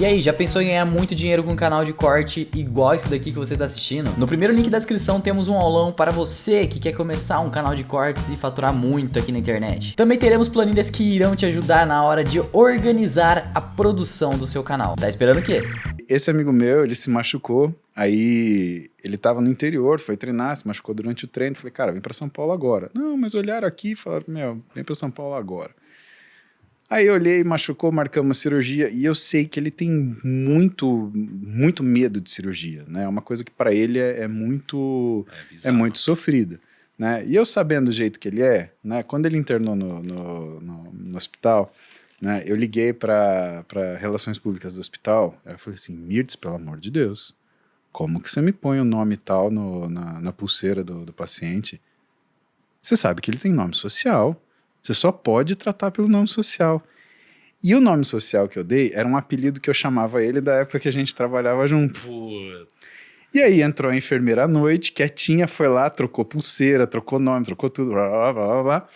E aí, já pensou em ganhar muito dinheiro com um canal de corte igual esse daqui que você está assistindo? No primeiro link da descrição temos um aulão para você que quer começar um canal de cortes e faturar muito aqui na internet. Também teremos planilhas que irão te ajudar na hora de organizar a produção do seu canal. Tá esperando o quê? Esse amigo meu, ele se machucou, aí ele tava no interior, foi treinar, se machucou durante o treino, falei, cara, vem para São Paulo agora. Não, mas olharam aqui e falaram, meu, vem para São Paulo agora. Aí eu olhei, machucou, marcamos uma cirurgia, e eu sei que ele tem muito medo de cirurgia, né? É uma coisa que para ele é muito sofrida, né? E eu sabendo do jeito que ele é, né? Quando ele internou no hospital, né? Eu liguei para relações públicas do hospital, eu falei assim, Mirtz, pelo amor de Deus, como que você me põe o nome tal na pulseira do paciente? Você sabe que ele tem nome social. Você só pode tratar pelo nome social. E o nome social que eu dei era um apelido que eu chamava ele da época que a gente trabalhava junto. E aí entrou a enfermeira à noite, quietinha, foi lá, trocou pulseira, trocou nome, trocou tudo, blá, blá, blá, blá,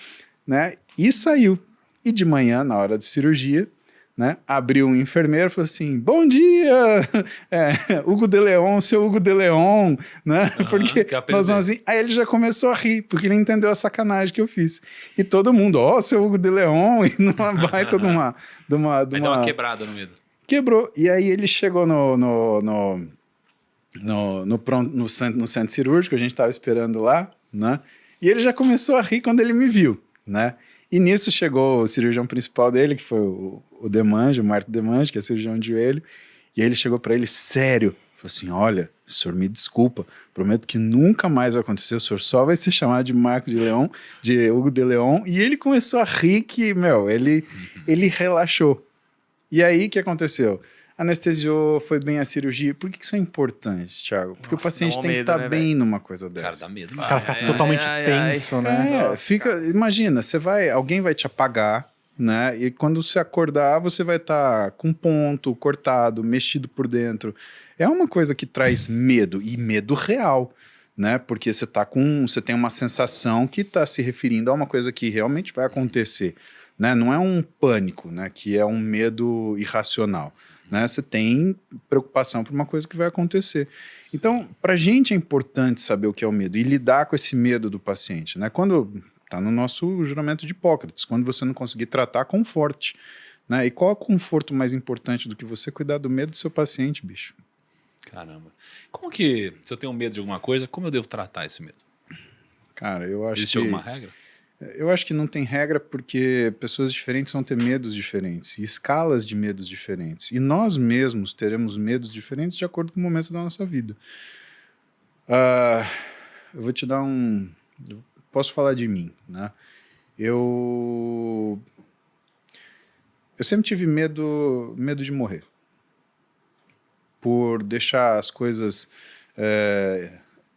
né? E saiu. E de manhã, na hora de cirurgia, né, abriu um enfermeiro e falou assim, bom dia, Hugo de Leon, seu Hugo de Leon, né, porque nós vamos assim, aí ele já começou a rir, porque ele entendeu a sacanagem que eu fiz, e todo mundo, seu Hugo de Leon, e numa baita de uma... Aí deu uma quebrada no meio. Quebrou, e aí ele chegou no centro cirúrgico, a gente estava esperando lá, né, e ele já começou a rir quando ele me viu, né. E nisso chegou o cirurgião principal dele, que foi o Demange, o Marco Demange, que é cirurgião de joelho, e aí ele chegou para ele sério, falou assim, olha, o senhor me desculpa, prometo que nunca mais vai acontecer, o senhor só vai ser chamado de Marco de Leon, de Hugo de Leon, e ele começou a rir que, ele relaxou. E aí, o que aconteceu? Anestesiou, foi bem a cirurgia. Por que isso é importante, Thiago? Porque o paciente tem que estar bem numa coisa dessa. Cara, dá medo. O cara fica totalmente tenso, né? Imagina, alguém vai te apagar, né? E quando você acordar, você vai estar com ponto, cortado, mexido por dentro. É uma coisa que traz medo, e medo real, né? Porque você tem uma sensação que está se referindo a uma coisa que realmente vai acontecer, né? Não é um pânico, né? Que é um medo irracional. Né? Você tem preocupação por uma coisa que vai acontecer. Então, para a gente é importante saber o que é o medo e lidar com esse medo do paciente. Né? Quando está no nosso juramento de Hipócrates, quando você não conseguir tratar, conforte. Né? E qual é o conforto mais importante do que você cuidar do medo do seu paciente, bicho? Caramba. Como que, se eu tenho medo de alguma coisa, como eu devo tratar esse medo? Cara, eu acho Existe alguma regra? Eu acho que não tem regra porque pessoas diferentes vão ter medos diferentes e escalas de medos diferentes. E nós mesmos teremos medos diferentes de acordo com o momento da nossa vida. Eu vou te dar eu posso falar de mim, né? Eu sempre tive medo de morrer. Por deixar as coisas...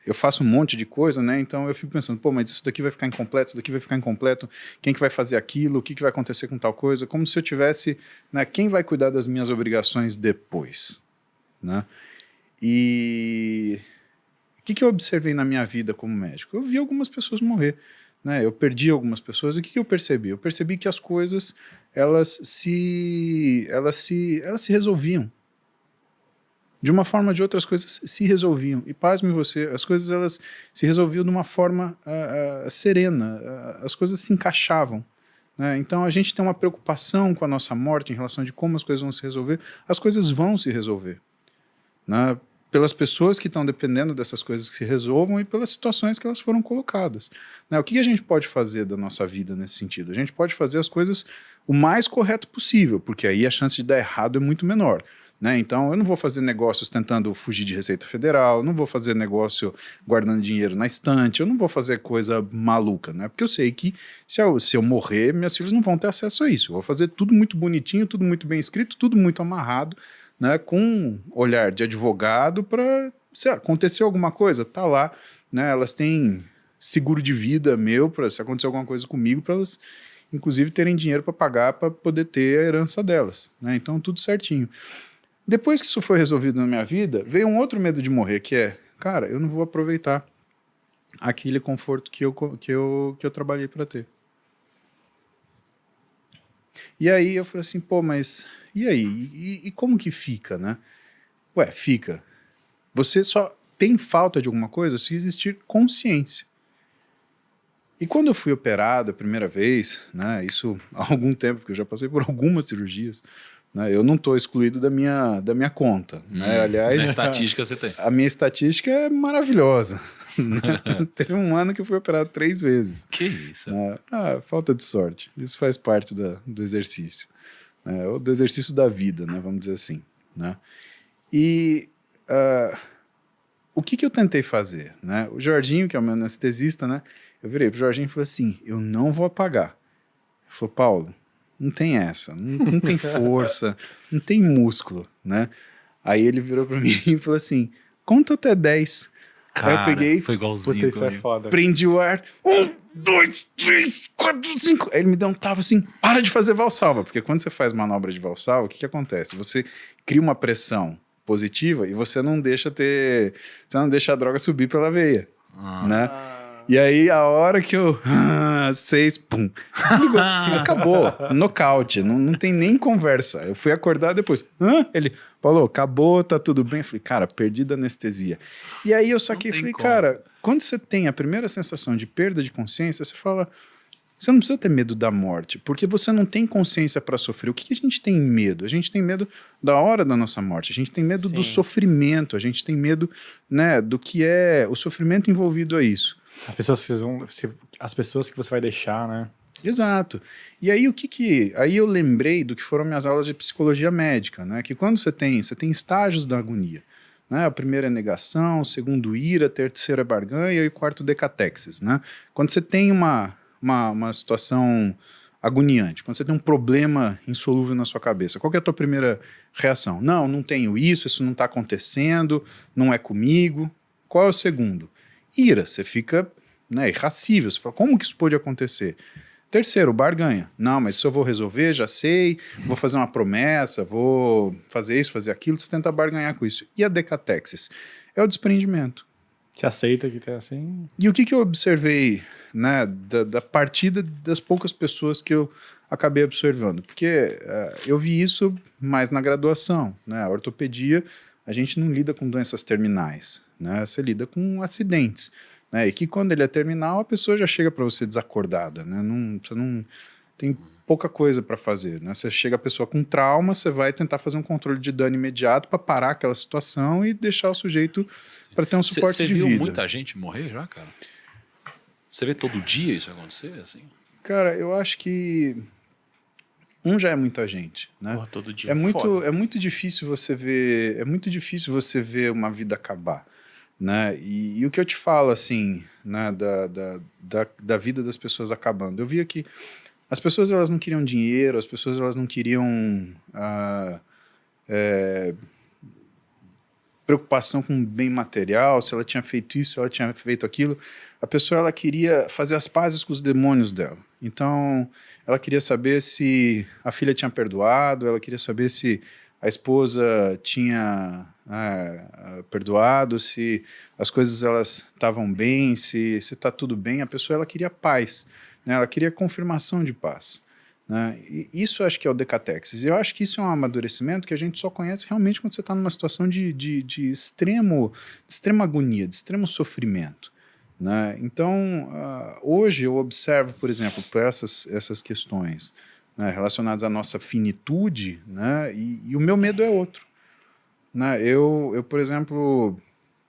eu faço um monte de coisa, né? Então eu fico pensando, pô, mas isso daqui vai ficar incompleto, isso daqui vai ficar incompleto, quem que vai fazer aquilo, o que vai acontecer com tal coisa, como se eu tivesse, né, quem vai cuidar das minhas obrigações depois, né? E o que eu observei na minha vida como médico? Eu vi algumas pessoas morrer, né? Eu perdi algumas pessoas, e o que eu percebi? Eu percebi que as coisas, elas se resolviam. De uma forma ou de outra, as coisas se resolviam. E pasme você, as coisas elas se resolviam de uma forma serena, as coisas se encaixavam. Né? Então a gente tem uma preocupação com a nossa morte em relação de como as coisas vão se resolver. As coisas vão se resolver. Né? Pelas pessoas que estão dependendo dessas coisas que se resolvam e pelas situações que elas foram colocadas. Né? O que a gente pode fazer da nossa vida nesse sentido? A gente pode fazer as coisas o mais correto possível, porque aí a chance de dar errado é muito menor. Né? Então, eu não vou fazer negócios tentando fugir de Receita Federal, não vou fazer negócio guardando dinheiro na estante, eu não vou fazer coisa maluca, né? Porque eu sei que se eu morrer, minhas filhas não vão ter acesso a isso. Eu vou fazer tudo muito bonitinho, tudo muito bem escrito, tudo muito amarrado, né? Com um olhar de advogado para, se acontecer alguma coisa, tá lá, né? Elas têm seguro de vida meu, para se acontecer alguma coisa comigo, para elas, inclusive, terem dinheiro para pagar para poder ter a herança delas, né? Então, tudo certinho. Depois que isso foi resolvido na minha vida, veio um outro medo de morrer, que é, cara, eu não vou aproveitar aquele conforto que eu trabalhei para ter. E aí eu falei assim, pô, mas E aí? E como que fica, né? Ué, fica. Você só tem falta de alguma coisa se existir consciência. E quando eu fui operado a primeira vez, né, isso há algum tempo, porque eu já passei por algumas cirurgias, né, eu não estou excluído da minha conta. Né, aliás, estatística você tem. A minha estatística é maravilhosa. Teve um ano que eu fui operado 3 vezes. Que isso? Falta de sorte. Isso faz parte do exercício. Ou do exercício da vida, né, vamos dizer assim. Né? E o que eu tentei fazer? Né? O Jorginho, que é o meu anestesista, né, eu virei pro Jorginho e falei assim, eu não vou apagar. Ele falou, Paulo, não tem essa, não tem força, não tem músculo, né? Aí ele virou para mim e falou assim, conta até 10. Cara, aí eu peguei, foi igualzinho. Puta, isso é foda. prendi o ar, 1, 2, 3, 4, 5. Aí ele me deu um tapa assim, para de fazer valsalva, porque quando você faz manobra de valsalva, o que acontece? Você cria uma pressão positiva e você não deixa a droga subir pela veia, né? E aí, a hora que eu... 6, pum. Desligou. Acabou. Nocaute. Não tem nem conversa. Eu fui acordar depois. Ele falou, acabou, tá tudo bem. Eu falei, cara, perdi da anestesia. E aí eu saquei, falei, cara, quando você tem a primeira sensação de perda de consciência, você fala... Você não precisa ter medo da morte, porque você não tem consciência para sofrer. O que a gente tem medo? A gente tem medo da hora da nossa morte, a gente tem medo do sofrimento, a gente tem medo, né, do que é o sofrimento envolvido a isso. As pessoas que você vai deixar, né? Exato. E aí aí eu lembrei do que foram minhas aulas de psicologia médica, né? Que quando você tem estágios da agonia, né? O primeiro é negação, o segundo ira, o terceiro é barganha e o quarto decatexis, né? Quando você tem uma situação agoniante, quando você tem um problema insolúvel na sua cabeça, qual que é a tua primeira reação? Não tenho isso não está acontecendo, não é comigo. Qual é o segundo? Ira, você fica, né, irracível, você fala, como que isso pode acontecer? Terceiro, barganha. Não, mas isso eu vou resolver, já sei, vou fazer uma promessa, vou fazer isso, fazer aquilo, você tenta barganhar com isso. E a decatexis? É o desprendimento. Você aceita que tem assim... E o que eu observei, né, da partida das poucas pessoas que eu acabei observando? Porque eu vi isso mais na graduação, né? A ortopedia, a gente não lida com doenças terminais, né? Você lida com acidentes, né? E que quando ele é terminal, a pessoa já chega para você desacordada, né? Você não tem pouca coisa para fazer, né? Você chega a pessoa com trauma, você vai tentar fazer um controle de dano imediato para parar aquela situação e deixar o sujeito para ter um suporte de vida. Você viu muita gente morrer já, cara? Você vê todo dia isso acontecer, assim? Cara, eu acho que já é muita gente, né? Porra, todo dia é muito difícil você ver uma vida acabar, né? E o que eu te falo, assim, né, da vida das pessoas acabando, eu via que as pessoas, elas não queriam dinheiro, as pessoas, elas não queriam preocupação com bem material, se ela tinha feito isso, se ela tinha feito aquilo. A pessoa, ela queria fazer as pazes com os demônios dela. Então, ela queria saber se a filha tinha perdoado, ela queria saber se a esposa tinha perdoado, se as coisas elas estavam bem, se está tudo bem. A pessoa, ela queria paz, né? Ela queria confirmação de paz. Né? E isso acho que é o decatexis. Eu acho que isso é um amadurecimento que a gente só conhece realmente quando você está numa situação de extrema agonia, de extremo sofrimento. Né? Então, hoje eu observo, por exemplo, por essas questões, né, relacionadas à nossa finitude, né, e o meu medo é outro. Né? Eu, por exemplo,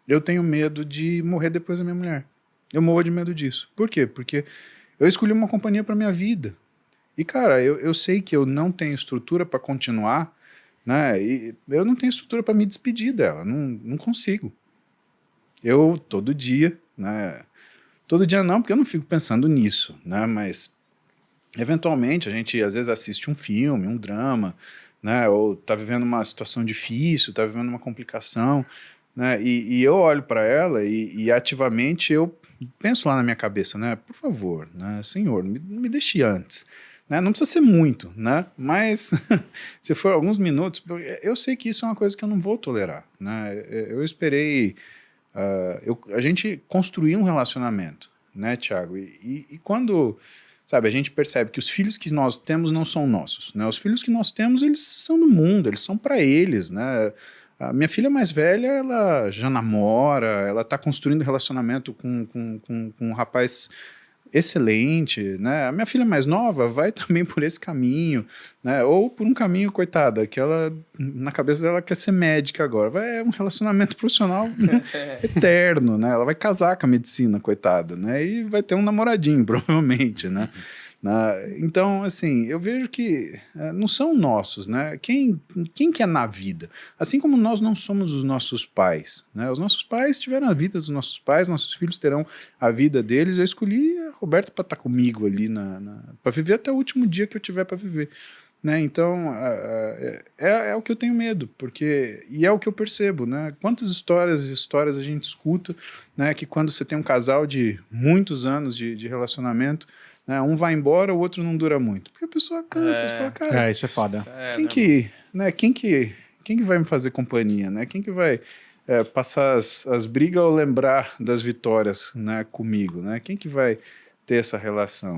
eu tenho medo de morrer depois da minha mulher. Eu morro de medo disso. Por quê? Porque eu escolhi uma companhia para minha vida. E, cara, eu sei que eu não tenho estrutura para continuar, né? E eu não tenho estrutura para me despedir dela, não consigo. Eu, todo dia, né? Todo dia não, porque eu não fico pensando nisso, né? Mas, eventualmente, a gente, às vezes, assiste um filme, um drama, né? Ou tá vivendo uma situação difícil, tá vivendo uma complicação, né? E eu olho para ela e ativamente eu penso lá na minha cabeça, né? Por favor, né? Senhor, me deixe antes. Né? Não precisa ser muito, né? Mas se for alguns minutos, eu sei que isso é uma coisa que eu não vou tolerar. Né? Eu esperei... a gente construiu um relacionamento, né, Thiago? E quando sabe, a gente percebe que os filhos que nós temos não são nossos, né? Os filhos que nós temos, eles são do mundo, eles são para eles, né? A minha filha mais velha, ela já namora, ela está construindo relacionamento com um rapaz excelente, né? A minha filha mais nova vai também por esse caminho, né? Ou por um caminho, coitada, que ela, na cabeça dela, quer ser médica agora. É um relacionamento profissional eterno, né? Ela vai casar com a medicina, coitada, né? E vai ter um namoradinho, provavelmente, né? Então, assim, eu vejo que não são nossos, né? Quem que é na vida? Assim como nós não somos os nossos pais, né? Os nossos pais tiveram a vida dos nossos pais, nossos filhos terão a vida deles. Eu escolhi a Roberta para estar comigo ali, para viver até o último dia que eu tiver para viver, né? Então, é o que eu tenho medo, e é o que eu percebo, né? Quantas histórias a gente escuta, né? Que quando você tem um casal de muitos anos de relacionamento, né, um vai embora, o outro não dura muito. Porque a pessoa cansa, você fala, cara, Isso é foda. quem que vai me fazer companhia, né? Quem que vai passar as brigas ou lembrar das vitórias, né, comigo, né? Quem que vai ter essa relação?